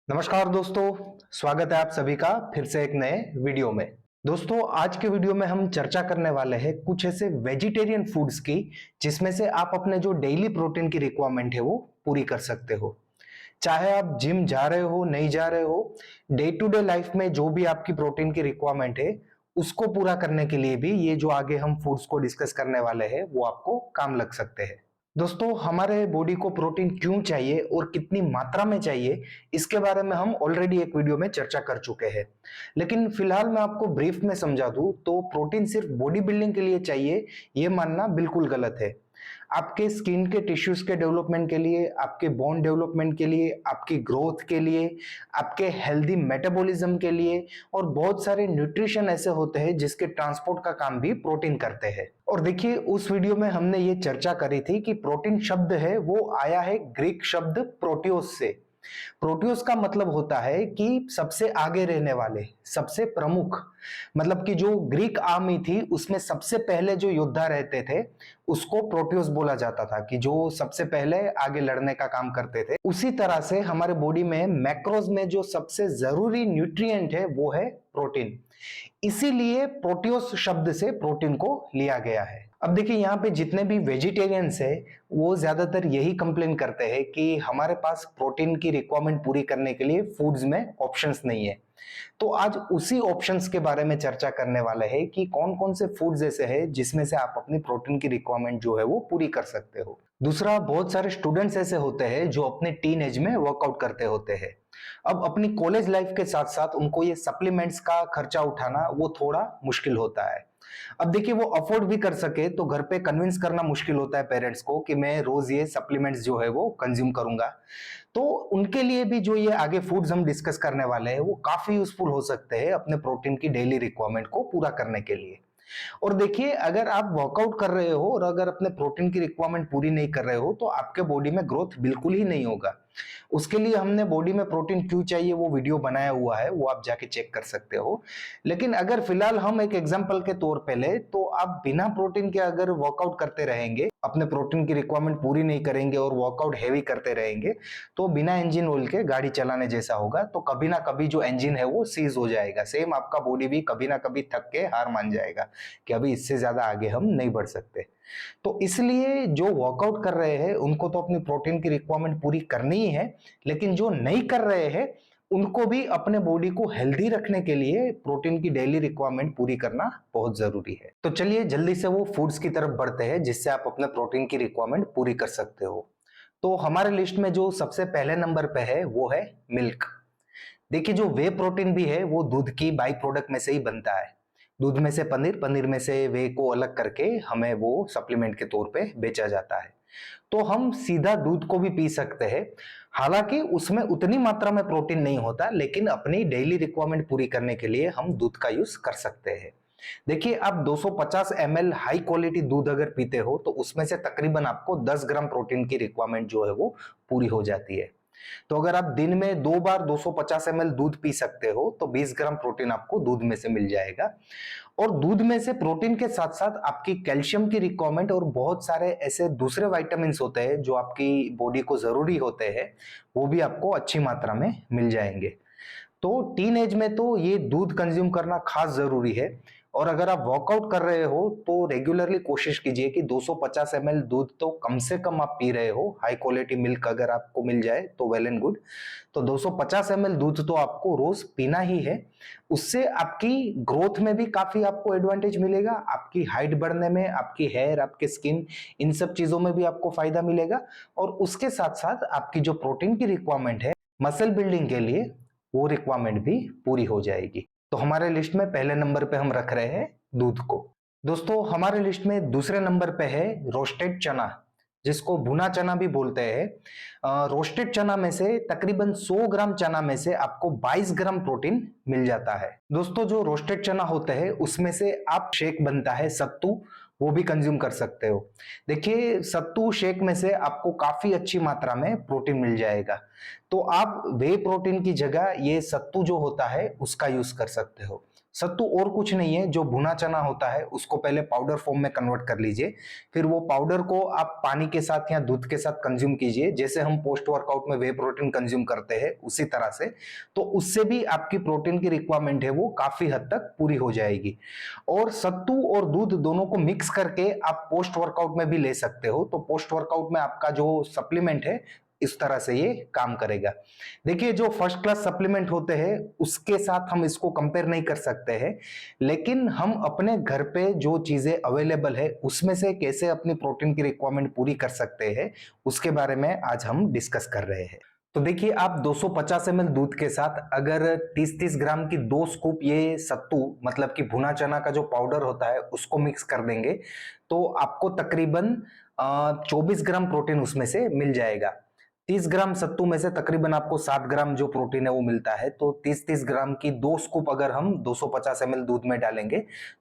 नमस्कार दोस्तों, स्वागत है आप सभी का फिर से एक नए वीडियो में। दोस्तों, आज के वीडियो में हम चर्चा करने वाले हैं कुछ ऐसे वेजिटेरियन फूड्स की जिसमें से आप अपने जो डेली प्रोटीन की रिक्वायरमेंट है वो पूरी कर सकते हो। चाहे आप जिम जा रहे हो नहीं जा रहे हो, डे टू डे लाइफ में जो भी आपकी प्रोटीन की रिक्वायरमेंट है उसको पूरा करने के लिए भी ये जो आगे हम फूड्स को डिस्कस करने वाले हैं वो आपको काम लग सकते हैं। दोस्तों, हमारे बॉडी को प्रोटीन क्यों चाहिए और कितनी मात्रा में चाहिए, इसके बारे में हम ऑलरेडी एक वीडियो में चर्चा कर चुके हैं। लेकिन फिलहाल मैं आपको ब्रीफ में समझा दूं तो प्रोटीन सिर्फ बॉडी बिल्डिंग के लिए चाहिए, ये मानना बिल्कुल गलत है। आपके स्किन के टिश्यूज के डेवलपमेंट के लिए, आपके बोन डेवलपमेंट के लिए, आपकी ग्रोथ के लिए, आपके हेल्दी मेटाबॉलिज्म के लिए और बहुत सारे न्यूट्रिशन ऐसे होते हैं जिसके ट्रांसपोर्ट का काम भी प्रोटीन करते हैं। और देखिए, उस वीडियो में हमने ये चर्चा करी थी कि प्रोटीन शब्द है वो आया है ग्रीक शब्द प्रोटियोस से। प्रोटियोस का मतलब होता है कि सबसे आगे रहने वाले, सबसे प्रमुख। मतलब कि जो ग्रीक आर्मी थी उसमें सबसे पहले जो योद्धा रहते थे उसको प्रोटियोस बोला जाता था, कि जो सबसे पहले आगे लड़ने का काम करते थे। उसी तरह से हमारे बॉडी में मैक्रोज में जो सबसे जरूरी न्यूट्रिएंट है वो है प्रोटीन। इसीलिए प्रोटियोस शब्द से प्रोटीन को लिया गया है। अब देखिए, यहाँ पे जितने भी वेजिटेरियंस है वो ज्यादातर यही कंप्लेन करते हैं कि हमारे पास प्रोटीन की रिक्वायरमेंट पूरी करने के लिए फूड्स में ऑप्शंस नहीं है। तो आज उसी ऑप्शंस के बारे में चर्चा करने वाले हैं कि कौन कौन से फूड्स ऐसे हैं जिसमें से आप अपनी प्रोटीन की रिक्वायरमेंट जो है वो पूरी कर सकते हो। दूसरा, बहुत सारे स्टूडेंट्स ऐसे होते हैं जो अपने टीन एज में वर्कआउट करते होते हैं। अब अपनी कॉलेज लाइफ के साथ साथ उनको ये सप्लीमेंट्स का खर्चा उठाना वो थोड़ा मुश्किल होता है। अब देखिए, वो अफोर्ड भी कर सके तो घर पे कन्विंस करना मुश्किल होता है पेरेंट्स को कि मैं रोज ये सप्लीमेंट्स जो है वो कंज्यूम करूंगा। तो उनके लिए भी जो ये आगे फूड्स हम डिस्कस करने वाले हैं वो काफी यूजफुल हो सकते हैं अपने प्रोटीन की डेली रिक्वायरमेंट को पूरा करने के लिए। और देखिए, अगर आप वर्कआउट कर रहे हो और अगर अपने प्रोटीन की रिक्वायरमेंट पूरी नहीं कर रहे हो तो आपके बॉडी में ग्रोथ बिल्कुल ही नहीं होगा। उसके लिए हमने बॉडी में प्रोटीन क्यों चाहिए वो वीडियो बनाया हुआ है, वो आप जाके चेक कर सकते हो। लेकिन अगर फिलहाल हम एक एग्जांपल के तौर पे ले तो आप बिना प्रोटीन के अगर वर्कआउट करते रहेंगे, अपने प्रोटीन की रिक्वायरमेंट पूरी नहीं करेंगे और वर्कआउट हैवी करते रहेंगे तो बिना इंजन ऑयल के गाड़ी चलाने जैसा होगा। तो कभी ना कभी जो इंजन है वो सीज हो जाएगा। सेम आपका बॉडी भी कभी ना कभी थक के हार मान जाएगा कि अभी इससे ज्यादा आगे हम नहीं बढ़ सकते। तो इसलिए जो वर्कआउट कर रहे हैं उनको तो अपनी प्रोटीन की रिक्वायरमेंट पूरी करनी ही है, लेकिन जो नहीं कर रहे हैं उनको भी अपने बॉडी को हेल्दी रखने के लिए प्रोटीन की डेली रिक्वायरमेंट पूरी करना बहुत जरूरी है। तो चलिए जल्दी से वो फूड्स की तरफ बढ़ते हैं जिससे आप अपने प्रोटीन की रिक्वायरमेंट पूरी कर सकते हो। तो हमारे लिस्ट में जो सबसे पहले नंबर पे है वो है मिल्क। देखिए, जो वे प्रोटीन भी है वो दूध की बाई प्रोडक्ट में से ही बनता है। दूध में से पनीर, पनीर में से वे को अलग करके हमें वो सप्लीमेंट के तौर पे बेचा जाता है। तो हम सीधा दूध को भी पी सकते हैं। हालांकि उसमें उतनी मात्रा में प्रोटीन नहीं होता, लेकिन अपनी डेली रिक्वायरमेंट पूरी करने के लिए हम दूध का यूज कर सकते हैं। देखिए, आप 250 ml हाई क्वालिटी दूध अगर पीते हो तो उसमें से तकरीबन आपको 10 ग्राम प्रोटीन की रिक्वायरमेंट जो है वो पूरी हो जाती है। तो अगर आप दिन में 2 बार 250 ml दूध पी सकते हो तो 20 ग्राम प्रोटीन आपको दूध में से मिल जाएगा। और दूध में से प्रोटीन के साथ साथ आपकी कैल्शियम की रिक्वायरमेंट और बहुत सारे ऐसे दूसरे विटामिन्स होते हैं जो आपकी बॉडी को जरूरी होते हैं, वो भी आपको अच्छी मात्रा में मिल जाएंगे। तो टीन एज में तो ये दूध कंज्यूम करना खास जरूरी है। और अगर आप वर्कआउट कर रहे हो तो रेगुलरली कोशिश कीजिए कि 250 ml दूध तो कम से कम आप पी रहे हो। हाई क्वालिटी मिल्क अगर आपको मिल जाए तो वेल एंड गुड। तो 250 ml दूध तो आपको रोज पीना ही है। उससे आपकी ग्रोथ में भी काफी आपको एडवांटेज मिलेगा, आपकी हाइट बढ़ने में, आपकी हेयर, आपके स्किन, इन सब चीजों में भी आपको फायदा मिलेगा। और उसके साथ साथ आपकी जो प्रोटीन की रिक्वायरमेंट है मसल बिल्डिंग के लिए, वो रिक्वायरमेंट भी पूरी हो जाएगी। तो हमारे लिस्ट में पहले नंबर पे हम रख रहे हैं दूध को। दोस्तों, हमारे लिस्ट में दूसरे नंबर पे है रोस्टेड चना, जिसको भुना चना भी बोलते हैं। रोस्टेड चना में से तकरीबन 100 ग्राम चना में से आपको 22 ग्राम प्रोटीन मिल जाता है। दोस्तों, जो रोस्टेड चना होते हैं उसमें से आप शेक बनता है सत्तू, वो भी कंज्यूम कर सकते हो। देखिए, सत्तू शेक में से आपको काफी अच्छी मात्रा में प्रोटीन मिल जाएगा। तो आप वे प्रोटीन की जगह ये सत्तू जो होता है उसका यूज कर सकते हो। सत्तू और कुछ नहीं है, जो भुना चना होता है उसको पहले पाउडर फॉर्म में कन्वर्ट कर लीजिए, फिर वो पाउडर को आप पानी के साथ या दूध के साथ कंज्यूम कीजिए, जैसे हम पोस्ट वर्कआउट में वे प्रोटीन कंज्यूम करते हैं उसी तरह से। तो उससे भी आपकी प्रोटीन की रिक्वायरमेंट है वो काफी हद तक पूरी हो जाएगी। और सत्तू और दूध दोनों को मिक्स करके आप पोस्ट वर्कआउट में भी ले सकते हो। तो पोस्ट वर्कआउट में आपका जो सप्लीमेंट है इस तरह से ये काम करेगा। देखिए, जो फर्स्ट क्लास सप्लीमेंट होते हैं उसके साथ हम इसको कंपेयर नहीं कर सकते हैं, लेकिन हम अपने घर पे जो चीजें अवेलेबल है उसमें से कैसे अपनी प्रोटीन की रिक्वायरमेंट पूरी कर सकते हैं उसके बारे में आज हम डिस्कस कर रहे हैं। तो देखिए, आप 250 ml दूध के साथ अगर 30-30 ग्राम की 2 स्कूप ये सत्तू मतलब कि भुना चना का जो पाउडर होता है उसको मिक्स कर देंगे, तो आपको तकरीबन 24 ग्राम प्रोटीन उसमें से मिल जाएगा। 30 ग्राम सत्तू में से तकरीबन आपको 7 ग्राम जो प्रोटीन है वो मिलता है। तो 30-30 ग्राम की 2 स्कूप अगर हम 250 ml दूध में डालेंगे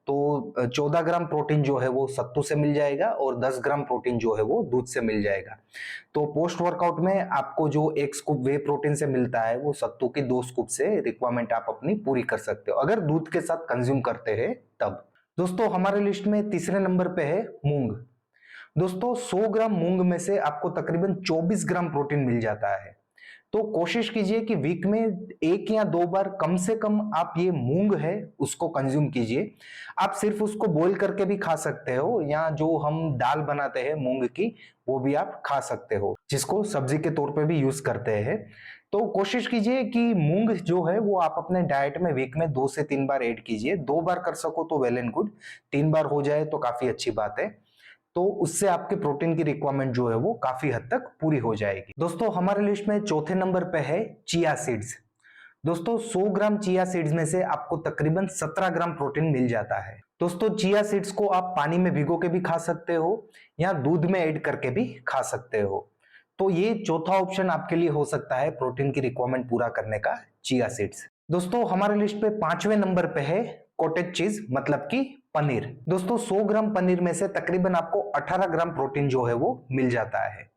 तो 14 ग्राम प्रोटीन जो है वो सत्तू से मिल जाएगा और 10 ग्राम प्रोटीन जो है वो दूध से मिल जाएगा। तो पोस्ट वर्कआउट में आपको जो 1 स्कूप वे प्रोटीन से मिलता है वो सत्तू की 2 स्कूप से रिक्वायरमेंट आप अपनी पूरी कर सकते हो, अगर दूध के साथ कंज्यूम करते हैं तब। दोस्तों, हमारे लिस्ट में तीसरे नंबर पे है मूंग। दोस्तों, 100 ग्राम मूंग में से आपको तकरीबन 24 ग्राम प्रोटीन मिल जाता है। तो कोशिश कीजिए कि वीक में 1 या 2 बार कम से कम आप ये मूंग है उसको कंज्यूम कीजिए। आप सिर्फ उसको बॉईल करके भी खा सकते हो, या जो हम दाल बनाते हैं मूंग की वो भी आप खा सकते हो, जिसको सब्जी के तौर पे भी यूज करते हैं। तो कोशिश कीजिए कि मूंग जो है वो आप अपने डाइट में वीक में 2 से 3 बार ऐड कीजिए। 2 बार कर सको तो वेल एंड गुड, 3 बार हो जाए तो काफी अच्छी बात है। तो उससे आपके प्रोटीन की रिक्वायरमेंट जो है वो काफी हद तक पूरी हो जाएगी। दोस्तों, हमारे लिस्ट में चौथे नंबर पे है चिया सीड्स। दोस्तों, 100 ग्राम चिया सीड्स में से आपको तकरीबन 17 ग्राम प्रोटीन मिल जाता है। दोस्तों, चिया सीड्स को आप पानी में भिगो के भी खा सकते हो या दूध में ऐड करके भी खा सकते हो। तो ये चौथा ऑप्शन आपके लिए हो सकता है प्रोटीन की रिक्वायरमेंट पूरा करने का, चिया सीड्स। दोस्तों, हमारे लिस्ट पे 5वें नंबर पे है कॉटेज चीज मतलब कि पनीर। दोस्तों, 100 ग्राम पनीर में से तकरीबन आपको 18 ग्राम प्रोटीन जो है वो मिल जाता है।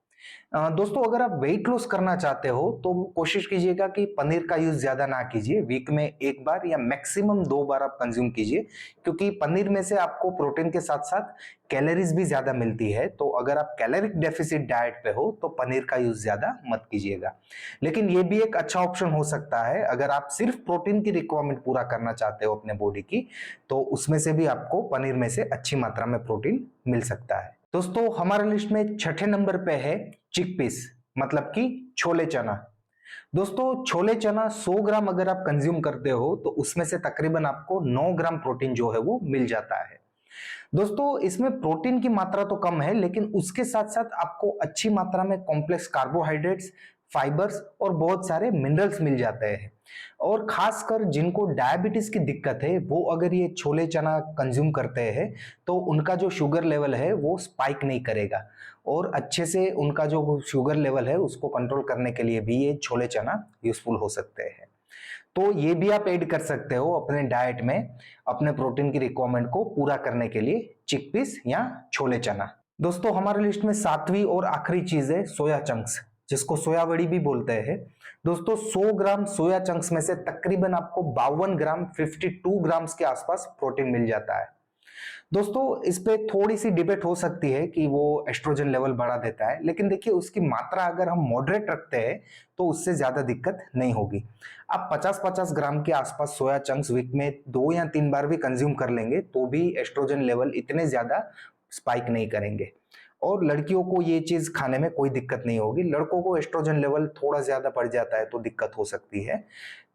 दोस्तों, अगर आप वेट लॉस करना चाहते हो तो कोशिश कीजिएगा कि पनीर का यूज ज्यादा ना कीजिए, वीक में 1 बार या मैक्सिमम 2 बार आप कंज्यूम कीजिए, क्योंकि पनीर में से आपको प्रोटीन के साथ साथ कैलोरीज भी ज्यादा मिलती है। तो अगर आप कैलोरिक डेफिसिट डाइट पे हो तो पनीर का यूज ज्यादा मत कीजिएगा। लेकिन ये भी एक अच्छा ऑप्शन हो सकता है अगर आप सिर्फ प्रोटीन की रिक्वायरमेंट पूरा करना चाहते हो अपने बॉडी की, तो उसमें से भी आपको पनीर में से अच्छी मात्रा में प्रोटीन मिल सकता है। दोस्तों, हमारे लिस्ट में छठे नंबर पे है चिकपीस मतलब कि छोले चना। दोस्तों, छोले चना 100 ग्राम अगर आप कंज्यूम करते हो तो उसमें से तकरीबन आपको 9 ग्राम प्रोटीन जो है वो मिल जाता है। दोस्तों, इसमें प्रोटीन की मात्रा तो कम है, लेकिन उसके साथ साथ आपको अच्छी मात्रा में कॉम्प्लेक्स कार्बोहाइड्रेट्स, फाइबर्स और बहुत सारे मिनरल्स मिल जाते हैं। और खासकर जिनको डायबिटीज की दिक्कत है वो अगर ये छोले चना कंज्यूम करते हैं तो उनका जो शुगर लेवल है वो स्पाइक नहीं करेगा, और अच्छे से उनका जो शुगर लेवल है उसको कंट्रोल करने के लिए भी ये छोले चना यूजफुल हो सकते हैं। तो ये भी आप ऐड कर सकते हो अपने डाइट में अपने प्रोटीन की रिक्वायरमेंट को पूरा करने के लिए, चिकपीस या छोले चना। दोस्तों, हमारे लिस्ट में 7वीं और आखिरी चीज है सोया चंक्स, जिसको सोया वड़ी भी बोलते हैं। दोस्तों, 100 ग्राम सोया चंक्स में से तकरीबन आपको 52 ग्राम 52 ग्राम्स के आसपास प्रोटीन मिल जाता है। दोस्तों, इस पे थोड़ी सी डिबेट हो सकती है कि वो एस्ट्रोजन लेवल बढ़ा देता है, लेकिन देखिए उसकी मात्रा अगर हम मॉडरेट रखते हैं तो उससे ज्यादा दिक्कत नहीं होगी। आप 50-50 ग्राम के आसपास सोया चंक्स वीक में 2 या 3 बार भी कंज्यूम कर लेंगे तो भी एस्ट्रोजन लेवल इतने ज्यादा स्पाइक नहीं करेंगे, और लड़कियों को ये चीज खाने में कोई दिक्कत नहीं होगी। लड़कों को एस्ट्रोजन लेवल थोड़ा ज्यादा बढ़ जाता है तो दिक्कत हो सकती है।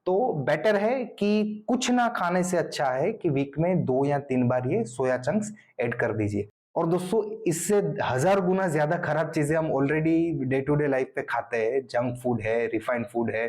तो बेटर है कि कुछ ना खाने से अच्छा है कि वीक में 2 या 3 बार ये सोया चंक्स ऐड कर दीजिए। और दोस्तों, इससे 1000 गुना ज्यादा खराब चीजें हम already day to day life पे खाते हैं। जंक फूड है, रिफाइंड फूड है,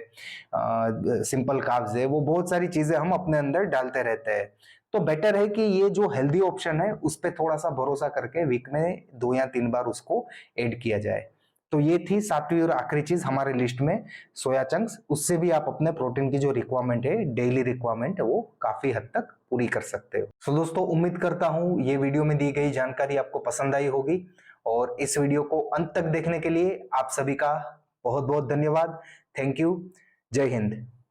सिंपल कार्ब्स है, वो बहुत सारी चीजें हम अपने अंदर डालते रहते हैं। तो बेटर है कि ये जो हेल्दी ऑप्शन है उस पर थोड़ा सा भरोसा करके वीक में 2 या 3 बार उसको ऐड किया जाए। तो ये थी 7वीं और आखिरी चीज हमारे लिस्ट में, सोया चंक्स। उससे भी आप अपने प्रोटीन की जो रिक्वायरमेंट है, डेली रिक्वायरमेंट, वो काफी हद तक पूरी कर सकते हो। सो दोस्तों, उम्मीद करता हूं ये वीडियो में दी गई जानकारी आपको पसंद आई होगी, और इस वीडियो को अंत तक देखने के लिए आप सभी का बहुत बहुत धन्यवाद। Thank you. जय हिंद।